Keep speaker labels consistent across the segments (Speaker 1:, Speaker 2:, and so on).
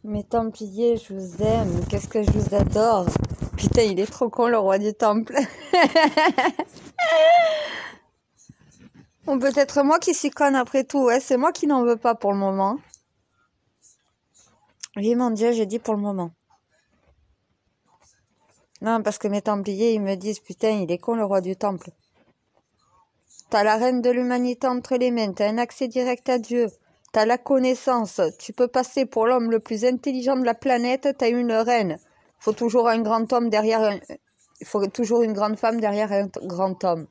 Speaker 1: Mes Templiers, je vous aime. Qu'est-ce que je vous adore. Putain, il est trop con, le roi du Temple. Bon, peut-être moi qui suis conne après tout. Ouais, c'est moi qui n'en veux pas pour le moment. Oui, mon Dieu, j'ai dit pour le moment. Non, parce que mes Templiers, ils me disent, putain, il est con, le roi du Temple. T'as la reine de l'humanité entre les mains. T'as un accès direct à Dieu. T'as la connaissance. Tu peux passer pour l'homme le plus intelligent de la planète. T'as une reine. Faut toujours un grand homme derrière un... Il faut toujours une grande femme derrière un grand homme.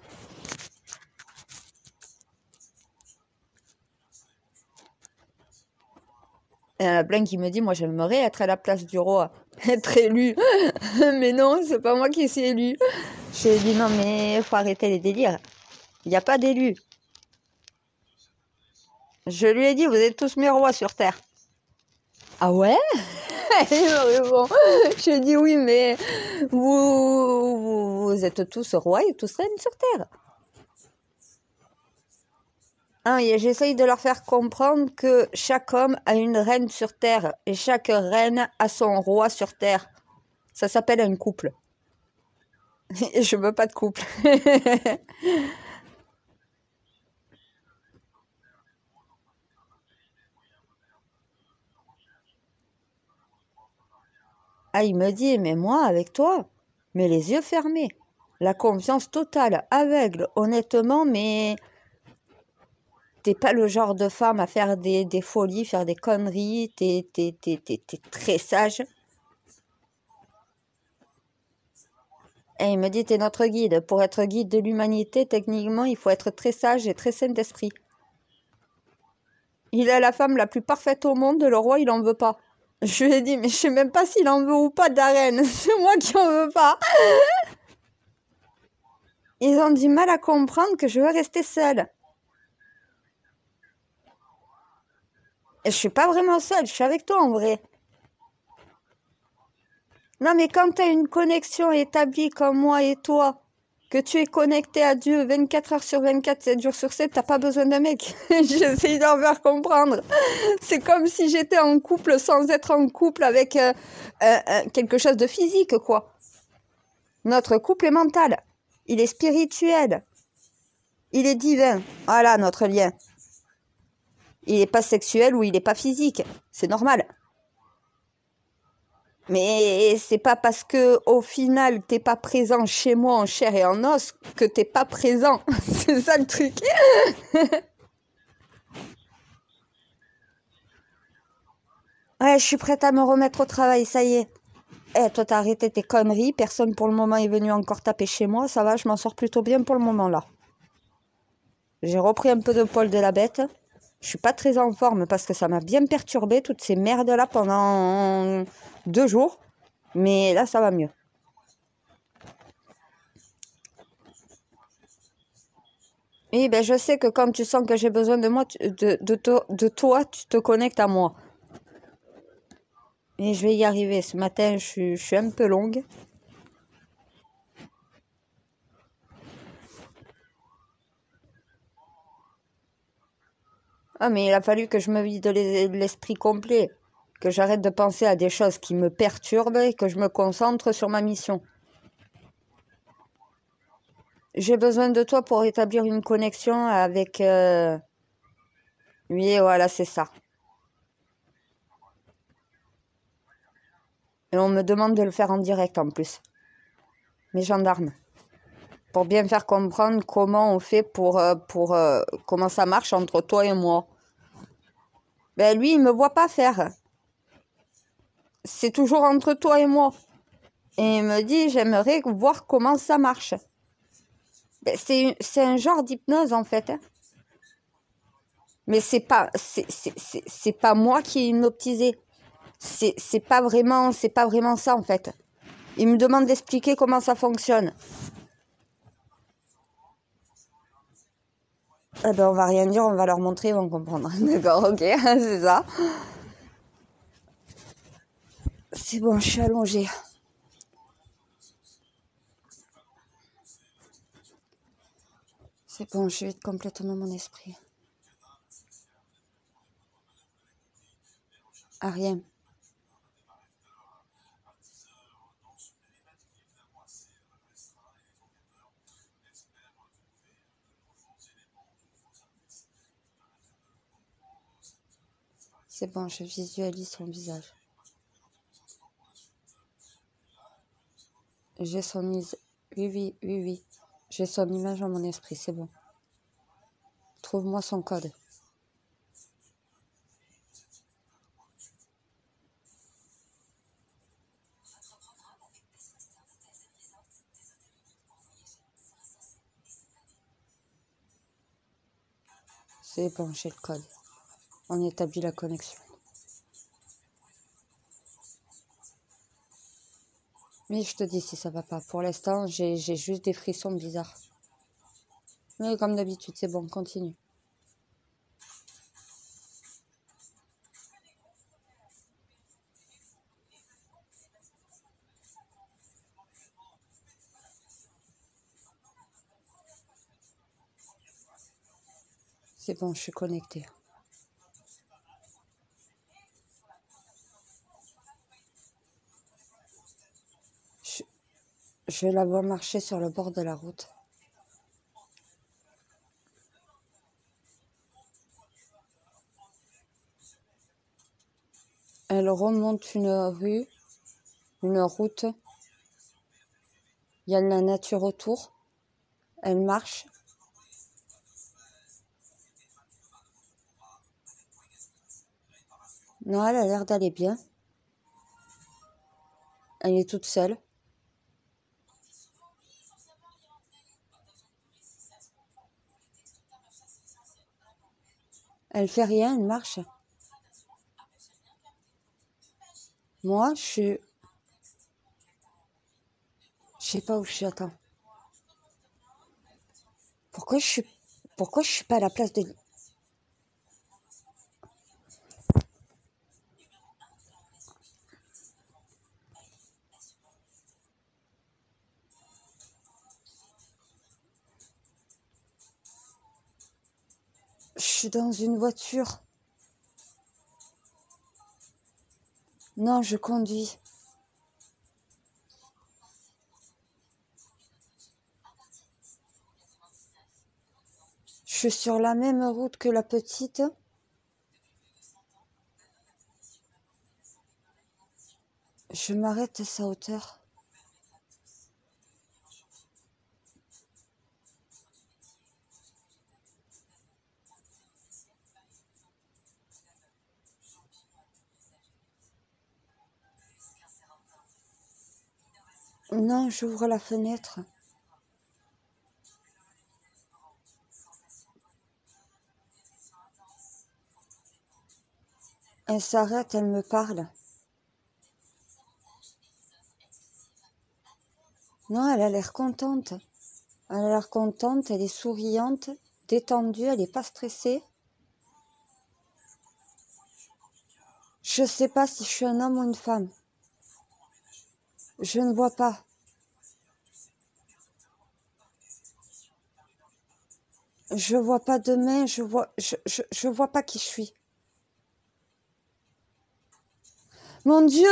Speaker 1: Il y en a plein qui me disent, moi j'aimerais être à la place du roi, être élu. Mais non, c'est pas moi qui suis élu. J'ai dit non mais faut arrêter les délires. Il n'y a pas d'élu. Je lui ai dit, vous êtes tous mes rois sur Terre. Ah ouais? Il me répond. J'ai dit oui, mais vous êtes tous rois et tous reines sur Terre. Hein, et j'essaye de leur faire comprendre que chaque homme a une reine sur Terre et chaque reine a son roi sur Terre. Ça s'appelle un couple. Et je veux pas de couple. Ah, il me dit, mais moi, avec toi, mais les yeux fermés. La confiance totale, aveugle, honnêtement, mais t'es pas le genre de femme à faire des folies, faire des conneries, t'es très sage. Et il me dit, t'es notre guide. Pour être guide de l'humanité, techniquement, il faut être très sage et très saint d'esprit. Il a la femme la plus parfaite au monde, le roi, il en veut pas. Je lui ai dit, mais je sais même pas s'il en veut ou pas de la reine. C'est moi qui en veux pas. Ils ont du mal à comprendre que je veux rester seule. Et je suis pas vraiment seule, je suis avec toi en vrai. Non, mais quand tu as une connexion établie comme moi et toi, que tu es connecté à Dieu 24 heures sur 24, 7 jours sur 7, t'as pas besoin d'un mec. J'essaye d'en faire comprendre. C'est comme si j'étais en couple sans être en couple avec quelque chose de physique, quoi. Notre couple est mental. Il est spirituel. Il est divin. Voilà notre lien. Il n'est pas sexuel ou il n'est pas physique. C'est normal. Mais c'est pas parce que au final t'es pas présent chez moi en chair et en os que t'es pas présent. C'est ça le truc. Ouais, je suis prête à me remettre au travail, ça y est. Eh, toi t'as arrêté tes conneries, personne pour le moment est venu encore taper chez moi, ça va, je m'en sors plutôt bien pour le moment là. J'ai repris un peu de poil de la bête. Je suis pas très en forme parce que ça m'a bien perturbé toutes ces merdes là pendant 2 jours. Mais là ça va mieux. Oui, ben je sais que quand tu sens que j'ai besoin de moi, de toi, tu te connectes à moi. Et je vais y arriver. Ce matin, je suis un peu longue. Ah, mais il a fallu que je me vide l'esprit complet. Que j'arrête de penser à des choses qui me perturbent et que je me concentre sur ma mission. J'ai besoin de toi pour établir une connexion avec... Oui, voilà, c'est ça. Et on me demande de le faire en direct en plus. Mes gendarmes. Pour bien faire comprendre comment on fait pour comment ça marche entre toi et moi. Ben lui, il me voit pas faire. C'est toujours entre toi et moi. Et il me dit, j'aimerais voir comment ça marche. Ben, c'est un genre d'hypnose en fait, hein. Mais c'est pas moi qui ai hypnotisé. C'est pas vraiment ça en fait. Il me demande d'expliquer comment ça fonctionne. Eh ben on va rien dire, on va leur montrer, ils vont comprendre. D'accord, ok, c'est ça. C'est bon, je suis allongée. C'est bon, je vide complètement mon esprit. Ah, rien. C'est bon, je visualise son visage. J'ai son oui, oui, oui, oui. J'ai son image dans mon esprit, c'est bon. Trouve-moi son code. C'est bon, j'ai le code. On établit la connexion. Mais je te dis si ça va pas. Pour l'instant, j'ai juste des frissons bizarres. Mais comme d'habitude, c'est bon, continue. C'est bon, je suis connectée. Je la vois marcher sur le bord de la route. Elle remonte une rue, une route. Il y a de la nature autour. Elle marche. Non, elle a l'air d'aller bien. Elle est toute seule. Elle fait rien, elle marche. Moi, je sais pas où je suis, attends. Pourquoi je suis pas à la place de... Je suis dans une voiture. Non, je conduis. Je suis sur la même route que la petite. Je m'arrête à sa hauteur. Non, j'ouvre la fenêtre. Elle s'arrête, elle me parle. Non, elle a l'air contente. Elle a l'air contente, elle est souriante, détendue, elle n'est pas stressée. Je sais pas si je suis un homme ou une femme. Je ne vois pas. Je vois pas de main, je vois pas qui je suis. Mon Dieu!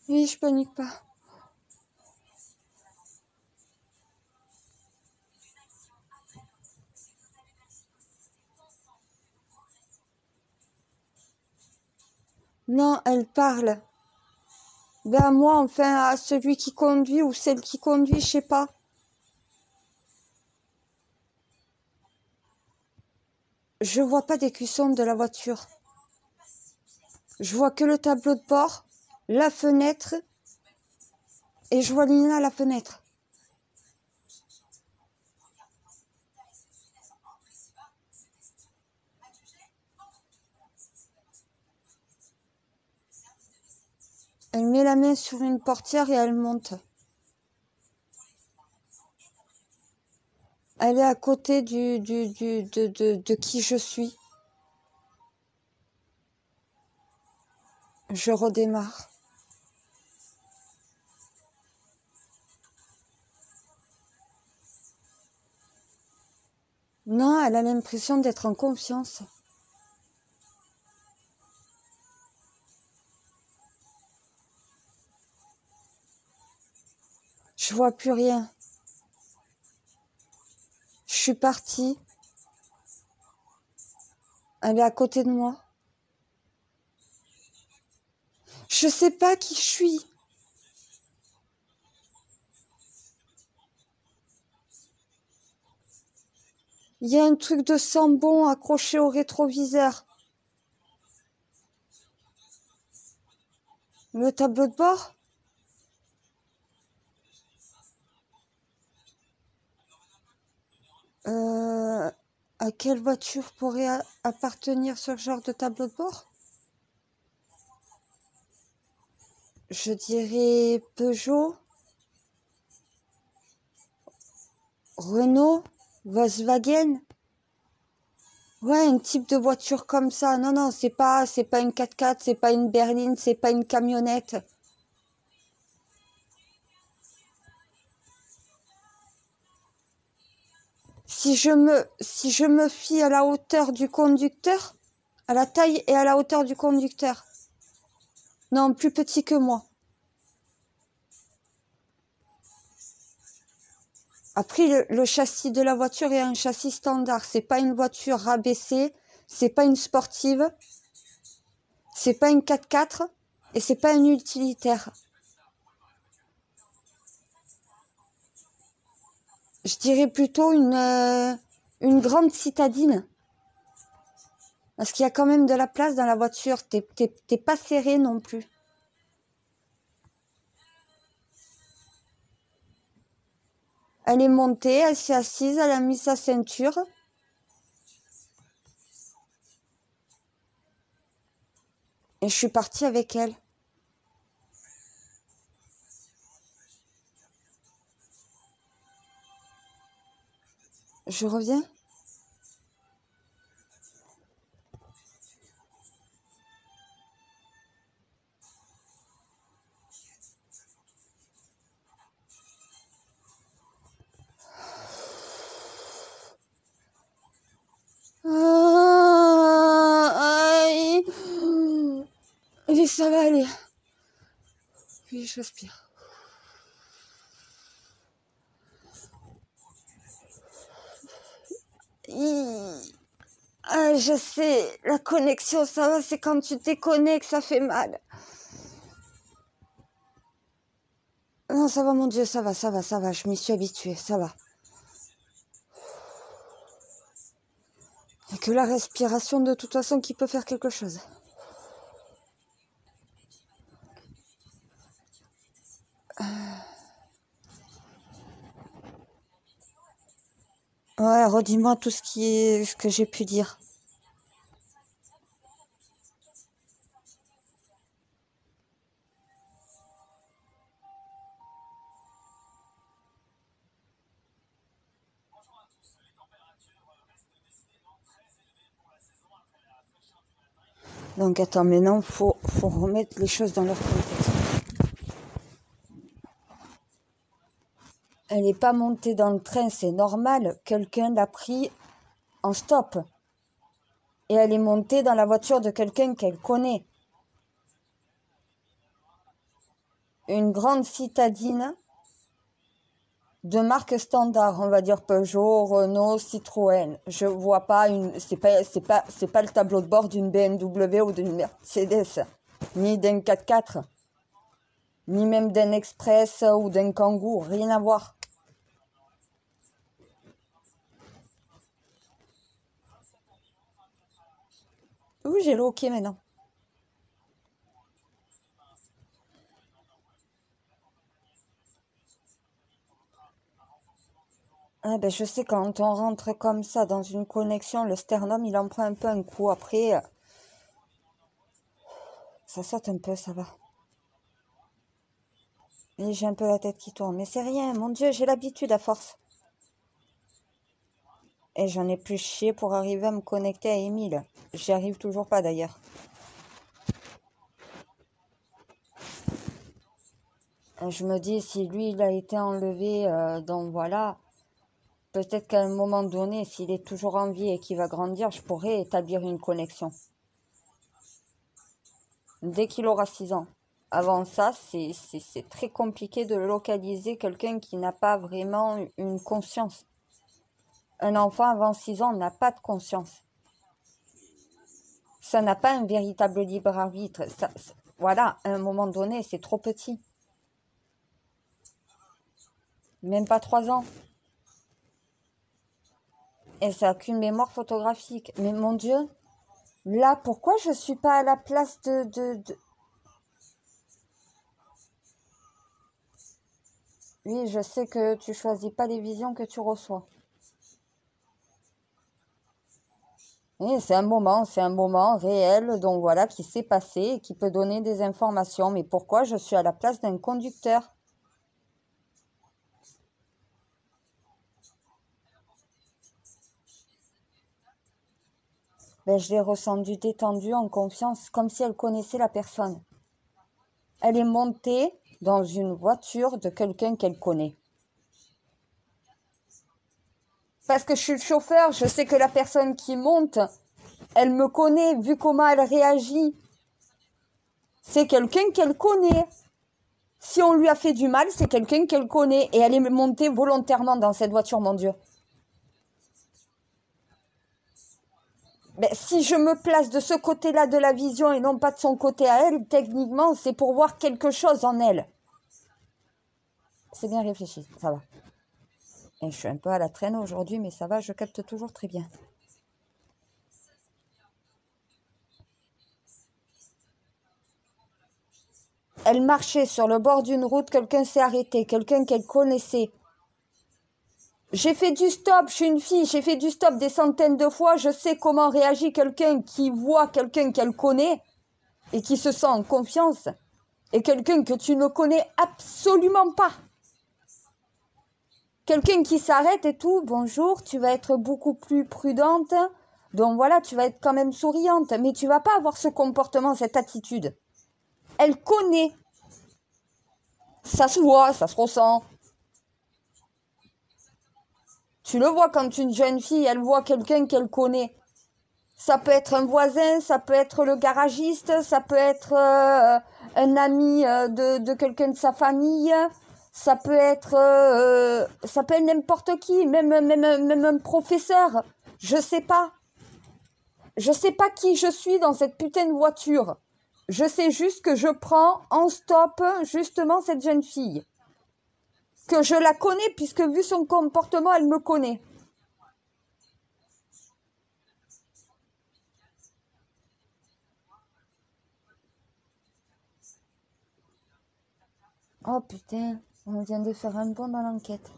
Speaker 1: Oui, je panique pas. Non, elle parle. Ben à moi, enfin, à celui qui conduit ou celle qui conduit, je sais pas. Je vois pas des cuissons de la voiture. Je vois que le tableau de bord, la fenêtre, et je vois Lina à la fenêtre. Elle met la main sur une portière et elle monte. Elle est à côté de qui je suis. Je redémarre. Non, elle a l'impression d'être en confiance. Je vois plus rien. Je suis partie. Elle est à côté de moi. Je sais pas qui je suis. Il y a un truc de sambon accroché au rétroviseur. Le tableau de bord? À quelle voiture pourrait appartenir ce genre de tableau de bord? Je dirais Peugeot, Renault, Volkswagen. Ouais, un type de voiture comme ça. Non, non, c'est pas une 4x4, c'est pas une berline, c'est pas une camionnette. Si je me fie à la hauteur du conducteur, à la taille et à la hauteur du conducteur. Non, plus petit que moi. Après, le châssis de la voiture est un châssis standard. C'est pas une voiture rabaissée, c'est pas une sportive, c'est pas une 4x4 et c'est pas un utilitaire. Je dirais plutôt une grande citadine. Parce qu'il y a quand même de la place dans la voiture. T'es pas serré non plus. Elle est montée, elle s'est assise, elle a mis sa ceinture. Et je suis partie avec elle. Je reviens? Aïe. Oui, ça va aller. Oui, j'aspire. Ah, je sais, la connexion, ça va, c'est quand tu déconnectes, ça fait mal. Non, ça va, mon Dieu, ça va, je m'y suis habituée, ça va. Il n'y a que la respiration, de toute façon, qui peut faire quelque chose. Ouais, redis-moi tout ce que j'ai pu dire. Donc attends, maintenant, faut remettre les choses dans leur contexte. Elle n'est pas montée dans le train, c'est normal. Quelqu'un l'a pris en stop. Et elle est montée dans la voiture de quelqu'un qu'elle connaît. Une grande citadine de marque standard, on va dire Peugeot, Renault, Citroën. Je vois pas c'est pas le tableau de bord d'une BMW ou d'une Mercedes, ni d'un 4x4, ni même d'un Express ou d'un Kangoo, rien à voir. Oui, j'ai le OK maintenant. Ah ben, je sais, quand on rentre comme ça dans une connexion, le sternum, il en prend un peu un coup. Après, ça saute un peu, ça va. Et j'ai un peu la tête qui tourne. Mais c'est rien, mon Dieu, j'ai l'habitude à force. Et j'en ai plus chier pour arriver à me connecter à Émile. J'y arrive toujours pas d'ailleurs. Je me dis, si lui, il a été enlevé, donc voilà, peut-être qu'à un moment donné, s'il est toujours en vie et qu'il va grandir, je pourrais établir une connexion. Dès qu'il aura 6 ans. Avant ça, c'est très compliqué de localiser quelqu'un qui n'a pas vraiment une conscience. Un enfant avant 6 ans n'a pas de conscience. Ça n'a pas un véritable libre arbitre. Voilà, à un moment donné, c'est trop petit. Même pas 3 ans. Et ça n'a qu'une mémoire photographique. Mais mon Dieu, là, pourquoi je suis pas à la place de... Oui, je sais que tu choisis pas les visions que tu reçois. Oui, c'est un moment réel, donc voilà, qui s'est passé et qui peut donner des informations. Mais pourquoi je suis à la place d'un conducteur? Ben, je l'ai ressentie détendue, en confiance, comme si elle connaissait la personne. Elle est montée dans une voiture de quelqu'un qu'elle connaît. Parce que je suis le chauffeur, je sais que la personne qui monte, elle me connaît, vu comment elle réagit. C'est quelqu'un qu'elle connaît. Si on lui a fait du mal, c'est quelqu'un qu'elle connaît. Et elle est montée volontairement dans cette voiture, mon Dieu. Ben, si je me place de ce côté-là de la vision et non pas de son côté à elle, techniquement, c'est pour voir quelque chose en elle. C'est bien réfléchi, ça va. Et je suis un peu à la traîne aujourd'hui, mais ça va, je capte toujours très bien. Elle marchait sur le bord d'une route, quelqu'un s'est arrêté, quelqu'un qu'elle connaissait. J'ai fait du stop, je suis une fille, j'ai fait du stop des centaines de fois, je sais comment réagit quelqu'un qui voit quelqu'un qu'elle connaît et qui se sent en confiance, et quelqu'un que tu ne connais absolument pas. Quelqu'un qui s'arrête et tout, bonjour, tu vas être beaucoup plus prudente, donc voilà, tu vas être quand même souriante, mais tu vas pas avoir ce comportement, cette attitude. Elle connaît, ça se voit, ça se ressent. Tu le vois quand une jeune fille, elle voit quelqu'un qu'elle connaît. Ça peut être un voisin, ça peut être le garagiste, ça peut être un ami de quelqu'un de sa famille, ça peut être n'importe qui, même un professeur. Je sais pas. Je sais pas qui je suis dans cette putain de voiture. Je sais juste que je prends en stop justement cette jeune fille. Que je la connais puisque vu son comportement, elle me connaît. Oh putain, on vient de faire un bond dans l'enquête.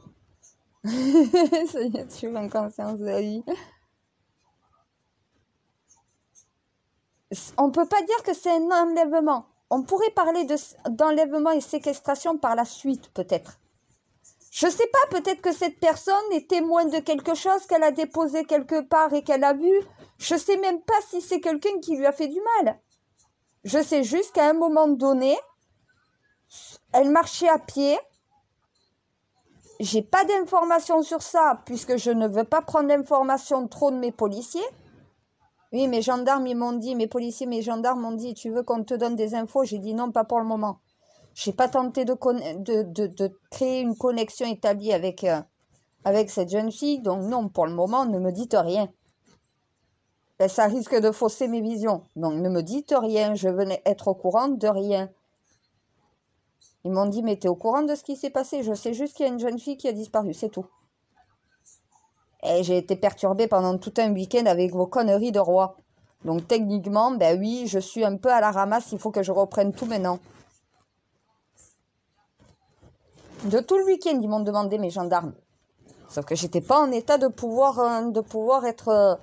Speaker 1: Ça y est, tu prends conscience de la vie. On peut pas dire que c'est un enlèvement. On pourrait parler d'enlèvement et séquestration par la suite, peut-être. Je sais pas, peut-être que cette personne est témoin de quelque chose qu'elle a déposé quelque part et qu'elle a vu. Je sais même pas si c'est quelqu'un qui lui a fait du mal. Je sais juste qu'à un moment donné, elle marchait à pied. J'ai pas d'informations sur ça, puisque je ne veux pas prendre l'information trop de mes policiers. Oui, mes gendarmes, ils m'ont dit, mes policiers, mes gendarmes m'ont dit, tu veux qu'on te donne des infos? J'ai dit non, pas pour le moment. J'ai pas tenté de créer une connexion établie avec cette jeune fille, donc non, pour le moment, ne me dites rien. Ben, ça risque de fausser mes visions. Donc ne me dites rien, je venais être au courant de rien. Ils m'ont dit, mais t'es au courant de ce qui s'est passé? Je sais juste qu'il y a une jeune fille qui a disparu, c'est tout. Et j'ai été perturbée pendant tout un week-end avec vos conneries de roi. Donc techniquement, ben oui, je suis un peu à la ramasse, il faut que je reprenne tout maintenant. De tout le week-end, ils m'ont demandé mes gendarmes. Sauf que j'étais pas en état de pouvoir être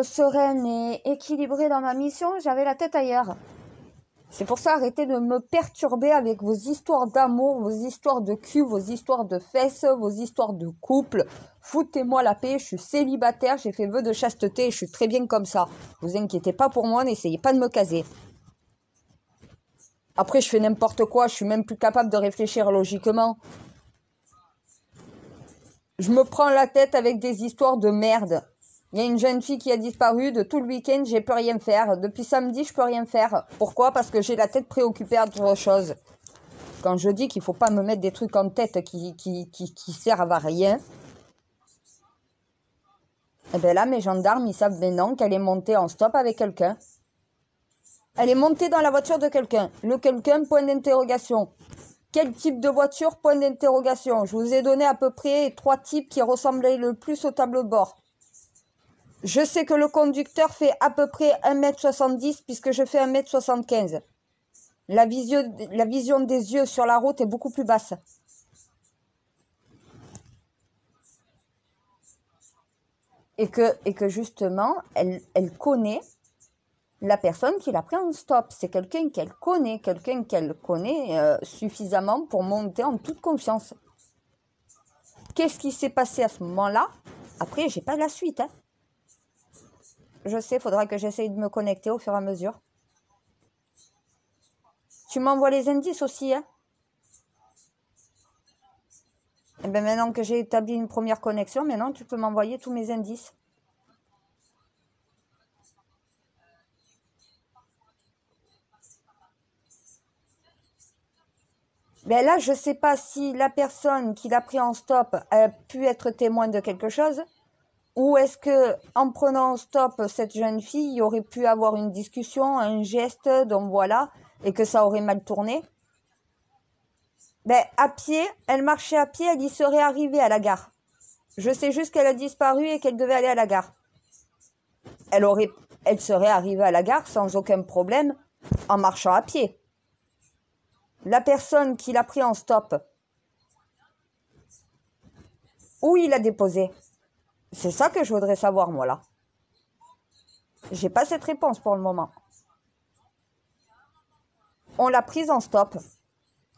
Speaker 1: sereine et équilibrée dans ma mission, j'avais la tête ailleurs. C'est pour ça, arrêtez de me perturber avec vos histoires d'amour, vos histoires de cul, vos histoires de fesses, vos histoires de couple. Foutez-moi la paix, je suis célibataire, j'ai fait vœu de chasteté et je suis très bien comme ça. Vous inquiétez pas pour moi, n'essayez pas de me caser. Après, je fais n'importe quoi, je suis même plus capable de réfléchir logiquement. Je me prends la tête avec des histoires de merde. Il y a une jeune fille qui a disparu, de tout le week-end, j'ai peux rien faire. Depuis samedi, je peux rien faire. Pourquoi? Parce que j'ai la tête préoccupée à d'autres choses. Quand je dis qu'il faut pas me mettre des trucs en tête qui servent à rien. Et bien là, mes gendarmes, ils savent maintenant qu'elle est montée en stop avec quelqu'un. Elle est montée dans la voiture de quelqu'un. Le quelqu'un, point d'interrogation. Quel type de voiture, point d'interrogation. Je vous ai donné à peu près 3 types qui ressemblaient le plus au tableau de bord. Je sais que le conducteur fait à peu près 1,70 m puisque je fais 1,75 m. La vision des yeux sur la route est beaucoup plus basse. Et que justement, elle connaît la personne qui l'a pris en stop. C'est quelqu'un qu'elle connaît suffisamment pour monter en toute confiance. Qu'est-ce qui s'est passé à ce moment-là? Après, j'ai pas la suite. Hein. Je sais, faudra que j'essaye de me connecter au fur et à mesure. Tu m'envoies les indices aussi, hein? Et bien maintenant que j'ai établi une première connexion, maintenant tu peux m'envoyer tous mes indices. Ben là, je ne sais pas si la personne qui l'a pris en stop a pu être témoin de quelque chose, ou est-ce que en prenant en stop cette jeune fille, il aurait pu avoir une discussion, un geste, donc voilà, et que ça aurait mal tourné. Ben à pied, elle marchait à pied, elle y serait arrivée à la gare. Je sais juste qu'elle a disparu et qu'elle devait aller à la gare. Elle serait arrivée à la gare sans aucun problème en marchant à pied. La personne qui l'a pris en stop, où il l'a déposé? C'est ça que je voudrais savoir, moi, là. J'ai pas cette réponse pour le moment. On l'a prise en stop.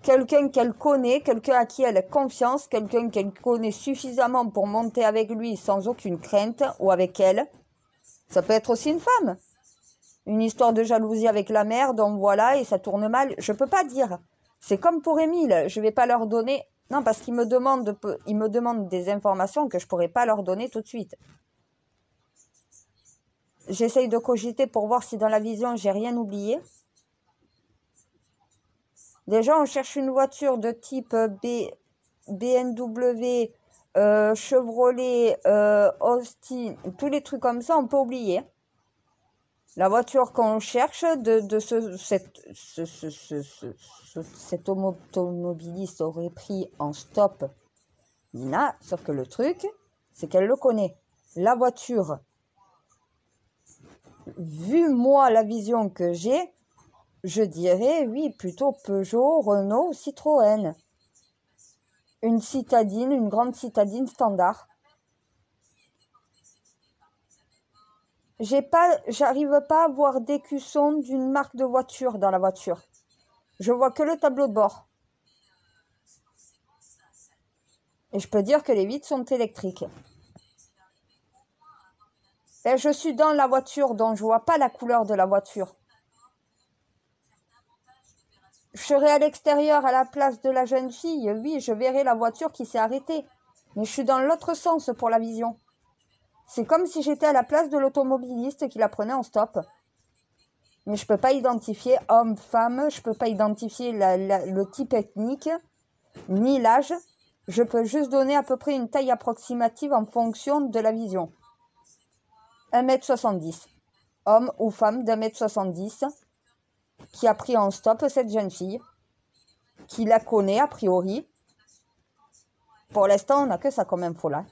Speaker 1: Quelqu'un qu'elle connaît, quelqu'un à qui elle a confiance, quelqu'un qu'elle connaît suffisamment pour monter avec lui sans aucune crainte, ou avec elle. Ça peut être aussi une femme. Une histoire de jalousie avec la mère, donc voilà, et ça tourne mal. Je peux pas dire. C'est comme pour Émile, je vais pas leur donner... Non, parce qu'ils me demandent des informations que je pourrais pas leur donner tout de suite. J'essaye de cogiter pour voir si dans la vision, j'ai rien oublié. Déjà, on cherche une voiture de type BMW, Chevrolet, Austin, tous les trucs comme ça, on peut oublier. La voiture qu'on cherche cet automobiliste aurait pris en stop Nina, sauf que le truc, c'est qu'elle le connaît. La voiture, vu moi la vision que j'ai, je dirais oui, plutôt Peugeot, Renault, Citroën. Une citadine, une grande citadine standard. J'arrive pas à voir d'écusson d'une marque de voiture dans la voiture. Je vois que le tableau de bord. Et je peux dire que les vitres sont électriques. Et je suis dans la voiture, donc je vois pas la couleur de la voiture. Je serai à l'extérieur à la place de la jeune fille. Oui, je verrai la voiture qui s'est arrêtée. Mais je suis dans l'autre sens pour la vision. C'est comme si j'étais à la place de l'automobiliste qui la prenait en stop. Mais je peux pas identifier homme, femme. Je peux pas identifier le type ethnique, ni l'âge. Je peux juste donner à peu près une taille approximative en fonction de la vision. 1,70 m. Homme ou femme d'1,70 m qui a pris en stop cette jeune fille, qui la connaît a priori. Pour l'instant, on n'a que ça comme info là.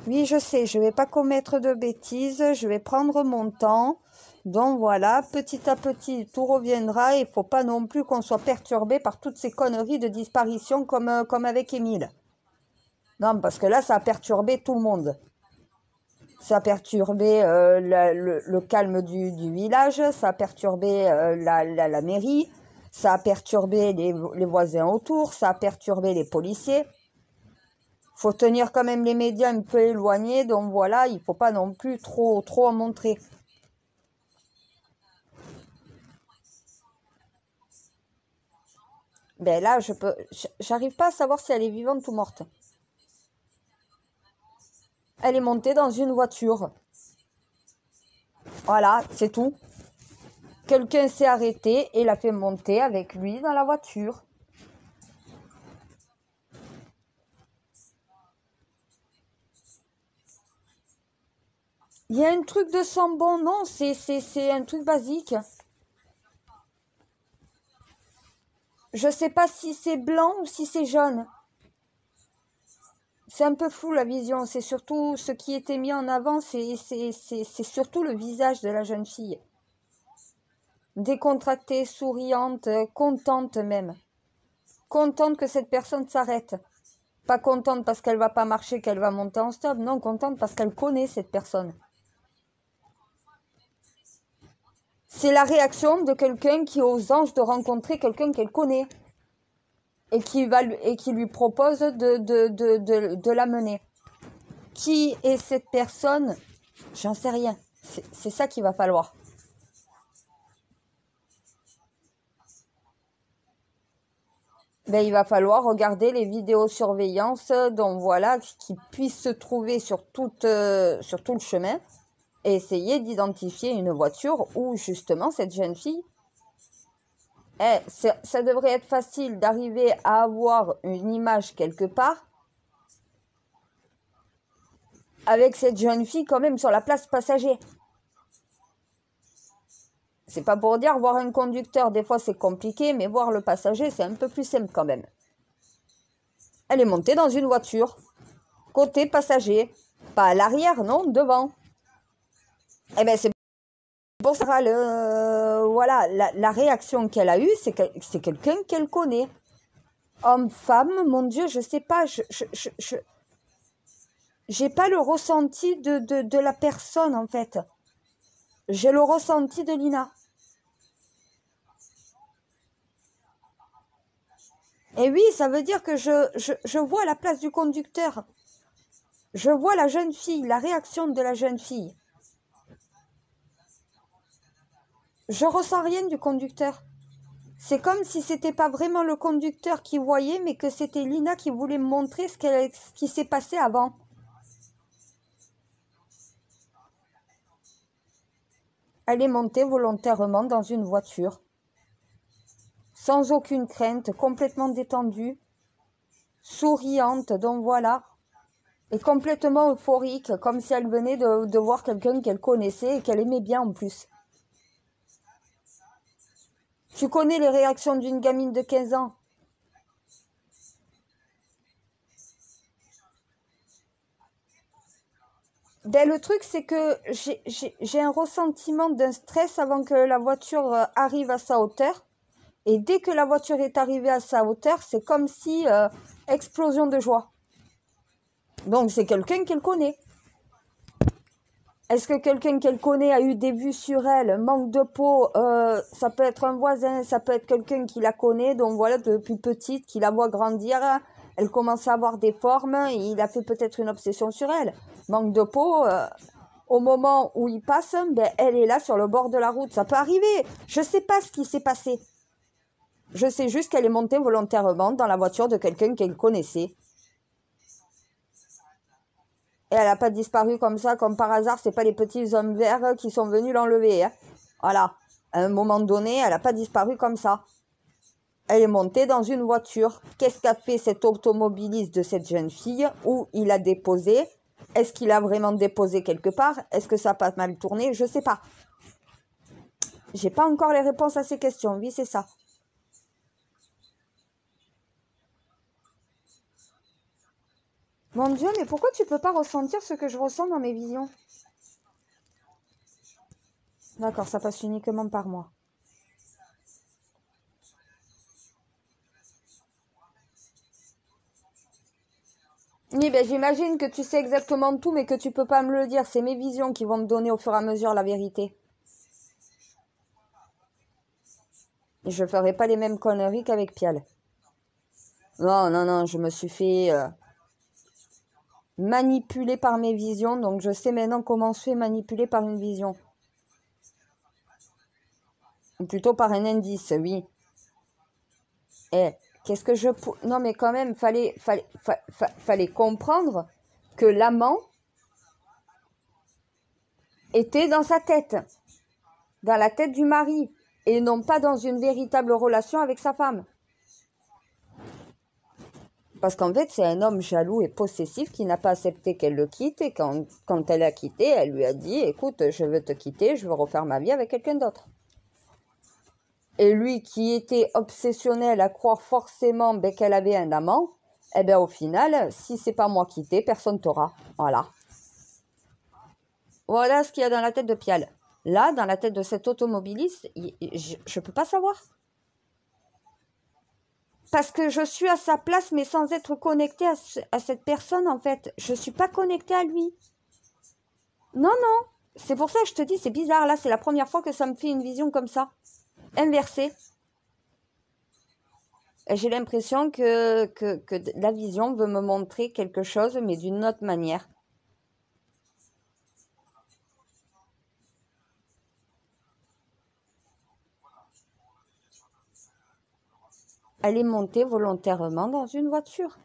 Speaker 1: Oui, je sais, je ne vais pas commettre de bêtises, je vais prendre mon temps. Donc voilà, petit à petit, tout reviendra. Il ne faut pas non plus qu'on soit perturbé par toutes ces conneries de disparition comme avec Émile. Non, parce que là, ça a perturbé tout le monde. Ça a perturbé le calme du village, ça a perturbé la mairie, ça a perturbé les voisins autour, ça a perturbé les policiers. Faut tenir quand même les médias un peu éloignés, donc voilà, il faut pas non plus trop en montrer. Ben là, j'arrive pas à savoir si elle est vivante ou morte. Elle est montée dans une voiture. Voilà, c'est tout. Quelqu'un s'est arrêté et l'a fait monter avec lui dans la voiture. Il y a un truc de sambon, non, c'est un truc basique. Je sais pas si c'est blanc ou si c'est jaune. C'est un peu flou la vision, c'est surtout ce qui était mis en avant, c'est surtout le visage de la jeune fille. Décontractée, souriante, contente même. Contente que cette personne s'arrête. Pas contente parce qu'elle va pas marcher, qu'elle va monter en stop, non, contente parce qu'elle connaît cette personne. C'est la réaction de quelqu'un qui est aux anges de rencontrer quelqu'un qu'elle connaît et qui lui propose de l'amener. Qui est cette personne? J'en sais rien. C'est ça qu'il va falloir. Ben, il va falloir regarder les vidéosurveillance donc voilà, qui puissent se trouver sur tout le chemin et essayer d'identifier une voiture où justement cette jeune fille, ça devrait être facile d'arriver à avoir une image quelque part avec cette jeune fille quand même sur la place passager. C'est pas pour dire voir un conducteur, des fois c'est compliqué, mais voir le passager c'est un peu plus simple quand même. Elle est montée dans une voiture, côté passager, pas à l'arrière, non, devant. Eh ben c'est pour ça, voilà, la réaction qu'elle a eue, c'est quelqu'un qu'elle connaît. Homme, femme, mon Dieu, je sais pas, j'ai pas le ressenti de la personne en fait. J'ai le ressenti de Lina. Et oui, ça veut dire que je vois la place du conducteur. Je vois la jeune fille, la réaction de la jeune fille. Je ressens rien du conducteur. C'est comme si c'était pas vraiment le conducteur qui voyait, mais que c'était Lina qui voulait me montrer ce qui s'est passé avant. Elle est montée volontairement dans une voiture, sans aucune crainte, complètement détendue, souriante, donc voilà, et complètement euphorique, comme si elle venait de voir quelqu'un qu'elle connaissait et qu'elle aimait bien en plus. Tu connais les réactions d'une gamine de 15 ans? Ben, le truc, c'est que j'ai un ressentiment d'un stress avant que la voiture arrive à sa hauteur. Et dès que la voiture est arrivée à sa hauteur, c'est comme si explosion de joie. Donc c'est quelqu'un qu'elle connaît. Est-ce que quelqu'un qu'elle connaît a eu des vues sur elle, manque de peau, ça peut être un voisin, ça peut être quelqu'un qui la connaît, donc voilà, depuis petite, qui la voit grandir, elle commence à avoir des formes, et il a fait peut-être une obsession sur elle. Manque de peau, au moment où il passe, ben, elle est là sur le bord de la route. Ça peut arriver. Je sais pas ce qui s'est passé. Je sais juste qu'elle est montée volontairement dans la voiture de quelqu'un qu'elle connaissait. Et elle n'a pas disparu comme ça, comme par hasard. C'est pas les petits hommes verts qui sont venus l'enlever. Hein. Voilà. À un moment donné, elle n'a pas disparu comme ça. Elle est montée dans une voiture. Qu'est-ce qu'a fait cet automobiliste de cette jeune fille? Où il a déposé? Est-ce qu'il a vraiment déposé quelque part? Est-ce que ça a pas mal tourné? Je sais pas. J'ai pas encore les réponses à ces questions. Oui, c'est ça. Mon Dieu, mais pourquoi tu peux pas ressentir ce que je ressens dans mes visions? D'accord, ça passe uniquement par moi. Oui, ben j'imagine que tu sais exactement tout, mais que tu peux pas me le dire. C'est mes visions qui vont me donner au fur et à mesure la vérité. Et je ferai pas les mêmes conneries qu'avec Pial. Non, non, non, je me suis fait manipuler par mes visions, donc je sais maintenant comment se fait manipuler par une vision. Ou plutôt par un indice, oui. Eh, qu'est-ce que je... Non, mais quand même, fallait comprendre que l'amant était dans sa tête, dans la tête du mari, et non pas dans une véritable relation avec sa femme. Parce qu'en fait, c'est un homme jaloux et possessif qui n'a pas accepté qu'elle le quitte. Et quand elle a quitté, elle lui a dit, écoute, je veux te quitter, je veux refaire ma vie avec quelqu'un d'autre. Et lui qui était obsessionnel à croire forcément qu'elle avait un amant, eh bien au final, si c'est pas moi qui t'ai, personne t'aura. Voilà. Voilà ce qu'il y a dans la tête de Pial. Là, dans la tête de cet automobiliste, je ne peux pas savoir. Parce que je suis à sa place, mais sans être connectée à cette personne, en fait. Je ne suis pas connectée à lui. Non, non. C'est pour ça que je te dis, c'est bizarre. Là, c'est la première fois que ça me fait une vision comme ça. Inversée. Et j'ai l'impression que la vision veut me montrer quelque chose, mais d'une autre manière. Elle est montée volontairement dans une voiture.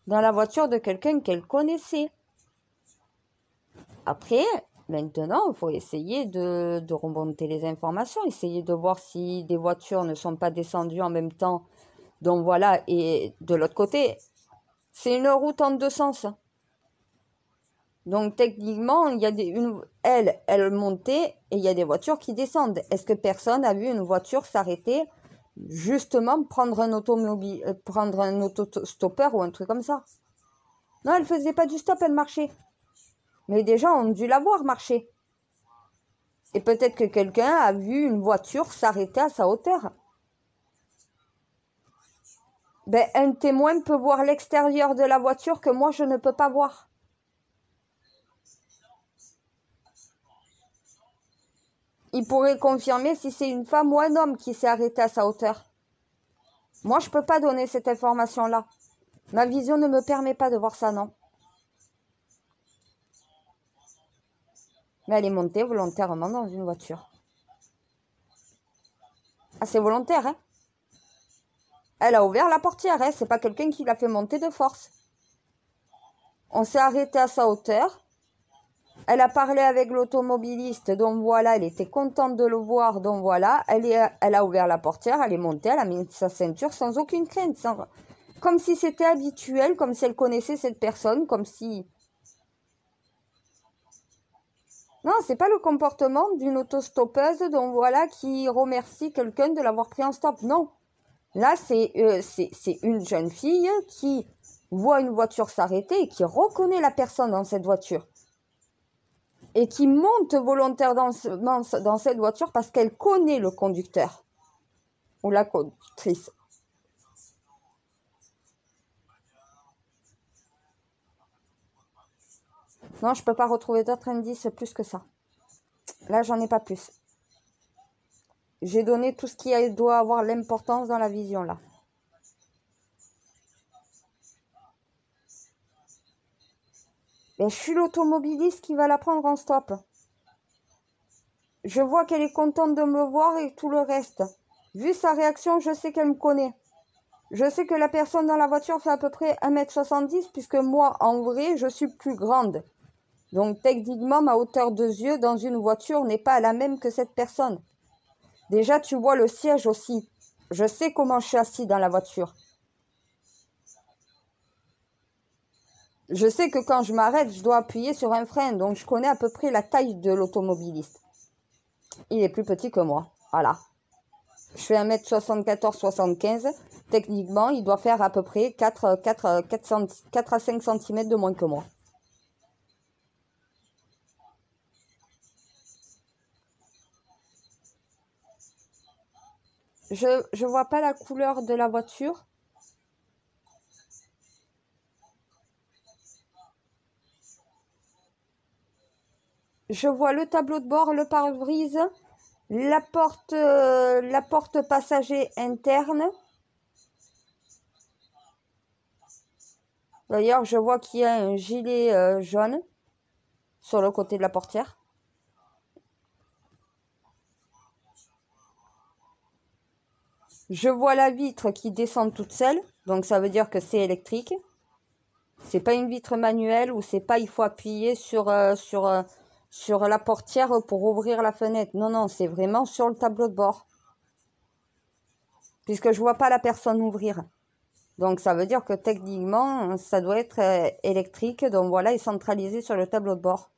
Speaker 1: Dans la voiture de quelqu'un qu'elle connaissait. Après, maintenant, il faut essayer de remonter les informations, essayer de voir si des voitures ne sont pas descendues en même temps. Donc voilà, et de l'autre côté, c'est une route en deux sens. Donc techniquement, il y a elle montait et il y a des voitures qui descendent. Est-ce que personne a vu une voiture s'arrêter, justement prendre un autostoppeur ou un truc comme ça? Non, elle faisait pas du stop, elle marchait. Mais des gens ont dû la voir marcher. Et peut-être que quelqu'un a vu une voiture s'arrêter à sa hauteur. Ben, un témoin peut voir l'extérieur de la voiture que moi je ne peux pas voir. Il pourrait confirmer si c'est une femme ou un homme qui s'est arrêté à sa hauteur. Moi, je ne peux pas donner cette information-là. Ma vision ne me permet pas de voir ça, non. Mais elle est montée volontairement dans une voiture. Ah, c'est volontaire, hein? Elle a ouvert la portière, hein? C'est pas quelqu'un qui l'a fait monter de force. On s'est arrêté à sa hauteur. Elle a parlé avec l'automobiliste, donc voilà, elle était contente de le voir, donc voilà, elle a ouvert la portière, elle est montée, elle a mis sa ceinture sans aucune crainte, comme si c'était habituel, comme si elle connaissait cette personne, comme si... Non, c'est pas le comportement d'une autostoppeuse, donc voilà, qui remercie quelqu'un de l'avoir pris en stop, non. Là, c'est une jeune fille qui voit une voiture s'arrêter et qui reconnaît la personne dans cette voiture. Et qui monte volontairement dans cette voiture parce qu'elle connaît le conducteur ou la conductrice. Non, je ne peux pas retrouver d'autres indices plus que ça. Là, j'en ai pas plus. J'ai donné tout ce qui doit avoir l'importance dans la vision, là. Et je suis l'automobiliste qui va la prendre en stop. Je vois qu'elle est contente de me voir et tout le reste. Vu sa réaction, je sais qu'elle me connaît. Je sais que la personne dans la voiture fait à peu près 1m70 puisque moi, en vrai, je suis plus grande. Donc techniquement, ma hauteur de yeux dans une voiture n'est pas la même que cette personne. Déjà, tu vois le siège aussi. Je sais comment je suis assis dans la voiture. Je sais que quand je m'arrête, je dois appuyer sur un frein. Donc je connais à peu près la taille de l'automobiliste. Il est plus petit que moi. Voilà. Je fais 1m74-75. Techniquement, il doit faire à peu près 4 à 5 cm de moins que moi. Je vois pas la couleur de la voiture. Je vois le tableau de bord, le pare-brise, la porte passager interne. D'ailleurs, je vois qu'il y a un gilet jaune sur le côté de la portière. Je vois la vitre qui descend toute seule, donc ça veut dire que c'est électrique. C'est pas une vitre manuelle ou c'est pas il faut appuyer sur la portière pour ouvrir la fenêtre. Non, non, c'est vraiment sur le tableau de bord. Puisque je vois pas la personne ouvrir. Donc, ça veut dire que techniquement, ça doit être électrique. Donc, voilà, et centralisé sur le tableau de bord.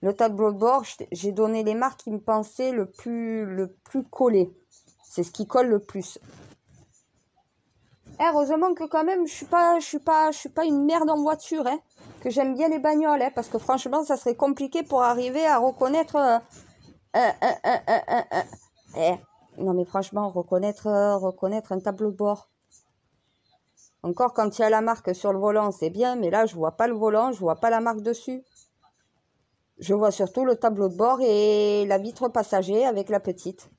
Speaker 1: Le tableau de bord, j'ai donné les marques qui me pensaient le plus collé. C'est ce qui colle le plus. Heureusement que quand même, je suis pas une merde en voiture, hein. Que j'aime bien les bagnoles, hein, parce que franchement, ça serait compliqué pour arriver à reconnaître non mais franchement, reconnaître un tableau de bord. Encore quand il y a la marque sur le volant, c'est bien, mais là, je vois pas le volant, je vois pas la marque dessus. Je vois surtout le tableau de bord et la vitre passager avec la petite.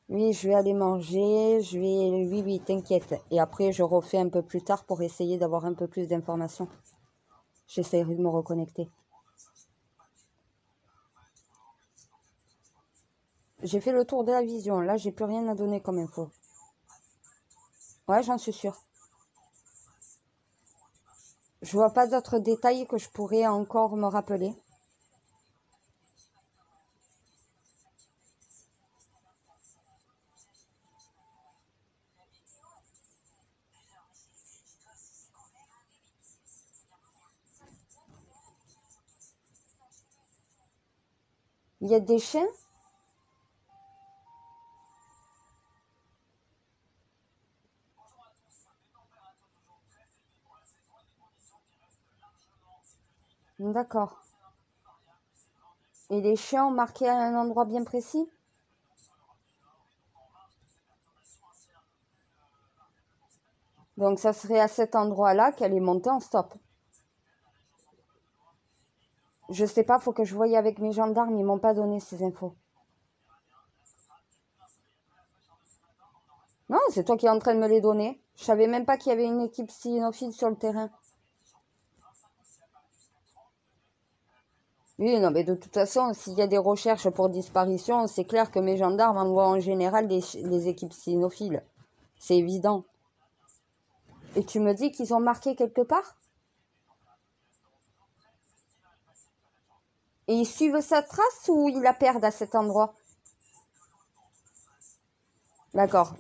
Speaker 1: Oui, je vais aller manger, oui, oui, t'inquiète. Et après, je refais un peu plus tard pour essayer d'avoir un peu plus d'informations. J'essaierai de me reconnecter. J'ai fait le tour de la vision. Là, j'ai plus rien à donner comme info. Ouais, j'en suis sûre. Je vois pas d'autres détails que je pourrais encore me rappeler. Il y a des chiens? D'accord. Et les chiens ont marqué à un endroit bien précis? Donc, ça serait à cet endroit-là qu'elle est montée en stop. Je sais pas, faut que je voie avec mes gendarmes, ils m'ont pas donné ces infos. Non, c'est toi qui es en train de me les donner. Je savais même pas qu'il y avait une équipe cynophile sur le terrain. Oui, non, mais de toute façon, s'il y a des recherches pour disparition, c'est clair que mes gendarmes envoient en général des équipes cynophiles. C'est évident. Et tu me dis qu'ils ont marqué quelque part? Et ils suivent sa trace ou ils la perdent à cet endroit? D'accord.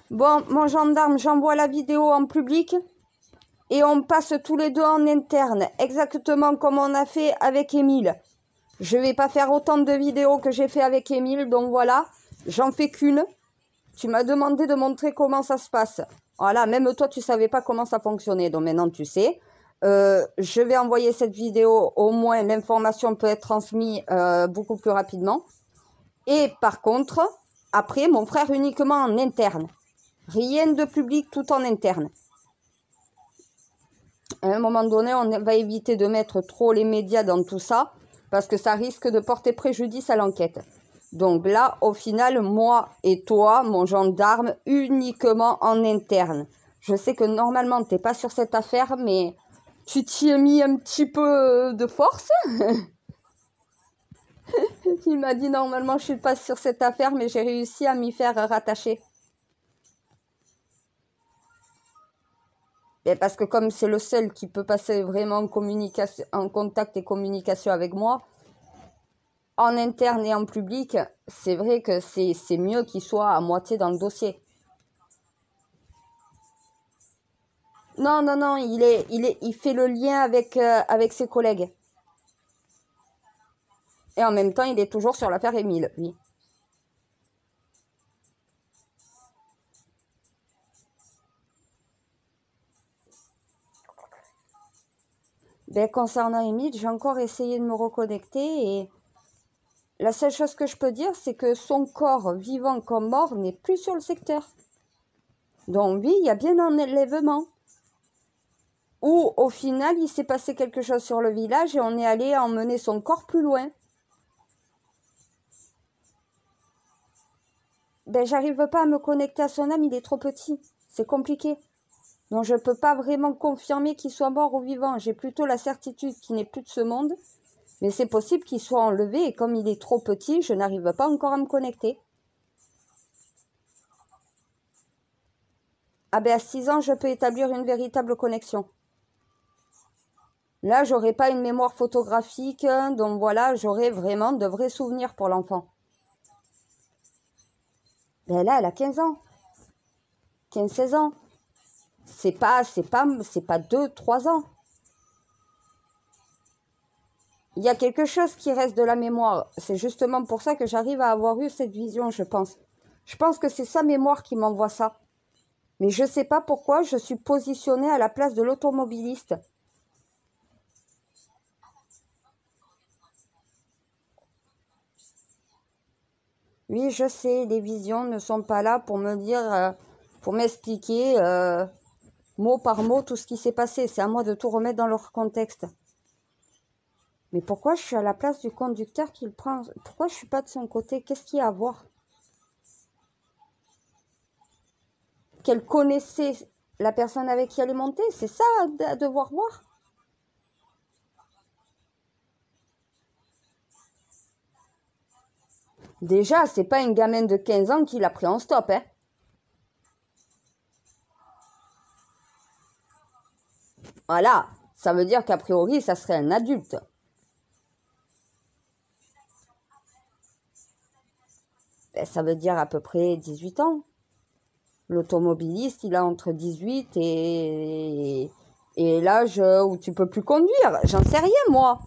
Speaker 1: Bon, mon gendarme, j'envoie la vidéo en public et on passe tous les deux en interne, exactement comme on a fait avec Émile. Je vais pas faire autant de vidéos que j'ai fait avec Émile, donc voilà, j'en fais qu'une. Tu m'as demandé de montrer comment ça se passe. Voilà, même toi, tu savais pas comment ça fonctionnait, donc maintenant tu sais. Je vais envoyer cette vidéo, au moins l'information peut être transmise beaucoup plus rapidement. Et par contre, après, mon frère uniquement en interne. Rien de public, tout en interne. À un moment donné, on va éviter de mettre trop les médias dans tout ça, parce que ça risque de porter préjudice à l'enquête. Donc là, au final, moi et toi, mon gendarme, uniquement en interne. Je sais que normalement, tu n'es pas sur cette affaire, mais tu t'y es mis un petit peu de force. Il m'a dit normalement, je suis pas sur cette affaire, mais j'ai réussi à m'y faire rattacher. Et parce que comme c'est le seul qui peut passer vraiment en contact et communication avec moi, en interne et en public, c'est vrai que c'est mieux qu'il soit à moitié dans le dossier. Non, non, non, il fait le lien avec ses collègues. Et en même temps, il est toujours sur l'affaire Émile, lui. Ben, concernant Émile, j'ai encore essayé de me reconnecter et la seule chose que je peux dire, c'est que son corps, vivant comme mort, n'est plus sur le secteur. Donc oui, il y a bien un enlèvement. Ou au final, il s'est passé quelque chose sur le village et on est allé emmener son corps plus loin. Ben, j'arrive pas à me connecter à son âme, il est trop petit. C'est compliqué. Donc je ne peux pas vraiment confirmer qu'il soit mort ou vivant. J'ai plutôt la certitude qu'il n'est plus de ce monde. Mais c'est possible qu'il soit enlevé et comme il est trop petit, je n'arrive pas encore à me connecter. Ah ben à 6 ans, je peux établir une véritable connexion. Là, j'aurais pas une mémoire photographique, donc voilà, j'aurais vraiment de vrais souvenirs pour l'enfant. Ben là, elle a 15 ans, 15-16 ans. C'est pas 2-3 ans. Il y a quelque chose qui reste de la mémoire. C'est justement pour ça que j'arrive à avoir eu cette vision, je pense. Je pense que c'est sa mémoire qui m'envoie ça. Mais je ne sais pas pourquoi je suis positionnée à la place de l'automobiliste. Oui, je sais, les visions ne sont pas là pour me dire, pour m'expliquer mot par mot tout ce qui s'est passé. C'est à moi de tout remettre dans leur contexte. Mais pourquoi je suis à la place du conducteur qui le prend? Pourquoi je ne suis pas de son côté? Qu'est-ce qu'il y a à voir? Qu'elle connaissait la personne avec qui elle est montée, c'est ça à devoir voir. Déjà, c'est pas une gamine de 15 ans qui l'a pris en stop, hein. Voilà, ça veut dire qu'a priori, ça serait un adulte. Ben, ça veut dire à peu près 18 ans. L'automobiliste, il a entre 18 et l'âge où tu peux plus conduire. J'en sais rien, moi.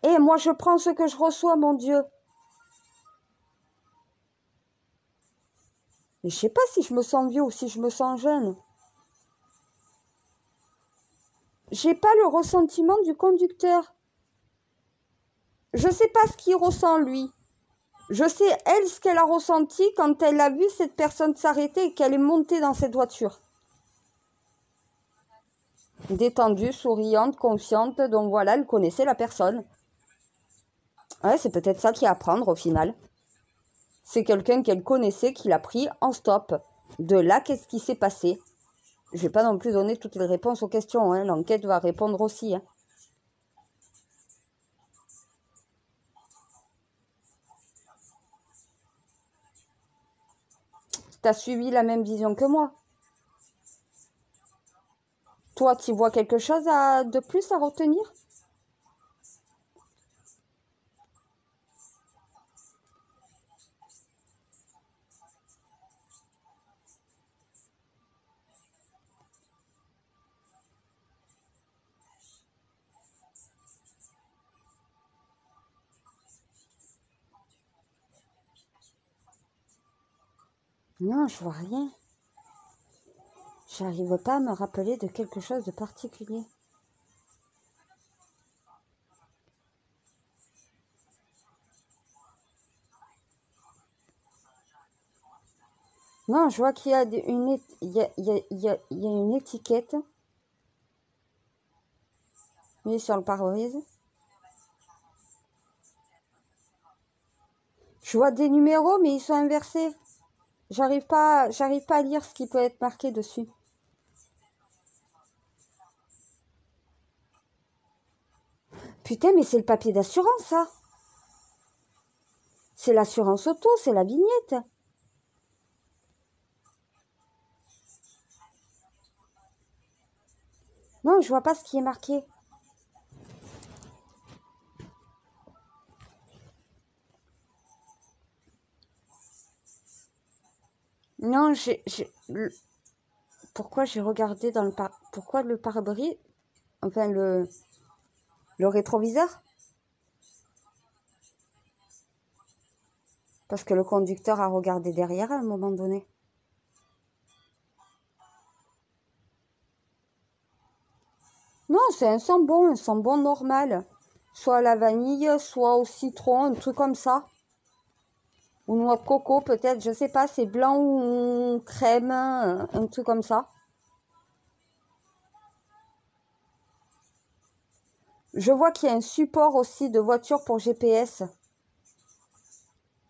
Speaker 1: Et moi, je prends ce que je reçois, mon Dieu. Mais je sais pas si je me sens vieux ou si je me sens jeune. J'ai pas le ressentiment du conducteur. Je sais pas ce qu'il ressent, lui. Je sais, elle, ce qu'elle a ressenti quand elle a vu cette personne s'arrêter et qu'elle est montée dans cette voiture. Détendue, souriante, confiante, donc voilà, elle connaissait la personne. Ouais, c'est peut-être ça qu'il y a à prendre au final. C'est quelqu'un qu'elle connaissait qui l'a pris en stop. De là, qu'est-ce qui s'est passé? Je vais pas non plus donner toutes les réponses aux questions, hein. L'enquête va répondre aussi, hein. T'as suivi la même vision que moi. Toi, tu vois quelque chose de plus à retenir? Non, je vois rien. J'arrive pas à me rappeler de quelque chose de particulier. Non, je vois qu'il y a une étiquette mise sur le pare-brise. Je vois des numéros, mais ils sont inversés. J'arrive pas à lire ce qui peut être marqué dessus. Putain, mais c'est le papier d'assurance, ça. C'est l'assurance auto, c'est la vignette. Non, je vois pas ce qui est marqué. Non, pourquoi j'ai regardé dans pourquoi le pare-brise, enfin le rétroviseur? Parce que le conducteur a regardé derrière à un moment donné. Non, c'est un sambon normal. Soit à la vanille, soit au citron, un truc comme ça. Ou noix de coco, peut-être, je sais pas, c'est blanc ou crème, un truc comme ça. Je vois qu'il y a un support aussi de voiture pour GPS.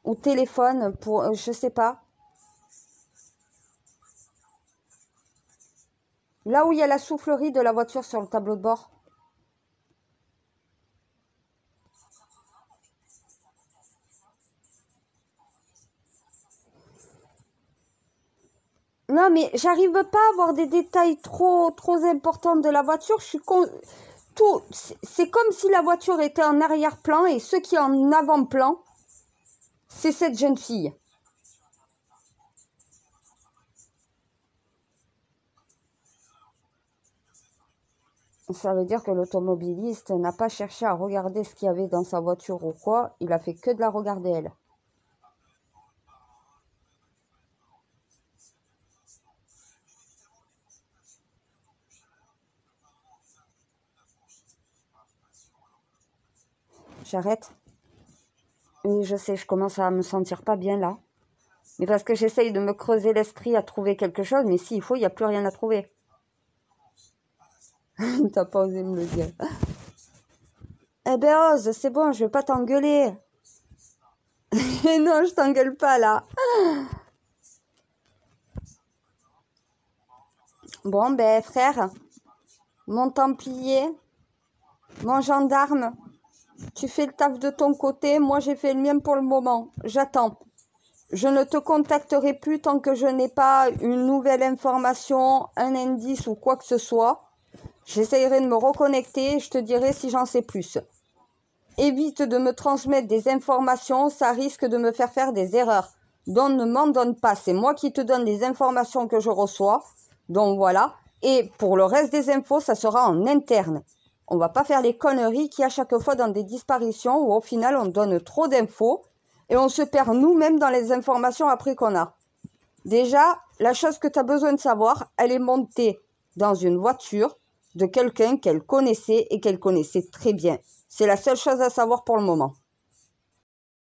Speaker 1: Ou téléphone pour, je sais pas. Là où il y a la soufflerie de la voiture sur le tableau de bord. Non, mais j'arrive pas à avoir des détails trop importants de la voiture. C'est comme si la voiture était en arrière-plan et ce qui est en avant-plan, c'est cette jeune fille. Ça veut dire que l'automobiliste n'a pas cherché à regarder ce qu'il y avait dans sa voiture ou quoi. Il a fait que de la regarder elle. J'arrête. Oui, je sais, je commence à me sentir pas bien là. Mais parce que j'essaye de me creuser l'esprit à trouver quelque chose, mais s'il faut, il n'y a plus rien à trouver. T'as pas osé me le dire. Eh ben, Ose, c'est bon, je vais pas t'engueuler. Non, je t'engueule pas là. Bon, ben, frère, mon templier, mon gendarme, tu fais le taf de ton côté, moi j'ai fait le mien pour le moment. J'attends. Je ne te contacterai plus tant que je n'ai pas une nouvelle information, un indice ou quoi que ce soit. J'essayerai de me reconnecter et je te dirai si j'en sais plus. Évite de me transmettre des informations, ça risque de me faire des erreurs. Donc ne m'en donne pas, c'est moi qui te donne les informations que je reçois. Donc voilà. Et pour le reste des infos, ça sera en interne. On va pas faire les conneries qu'il y a chaque fois dans des disparitions où au final on donne trop d'infos et on se perd nous-mêmes dans les informations après qu'on a. Déjà, la chose que tu as besoin de savoir, elle est montée dans une voiture de quelqu'un qu'elle connaissait et qu'elle connaissait très bien. C'est la seule chose à savoir pour le moment.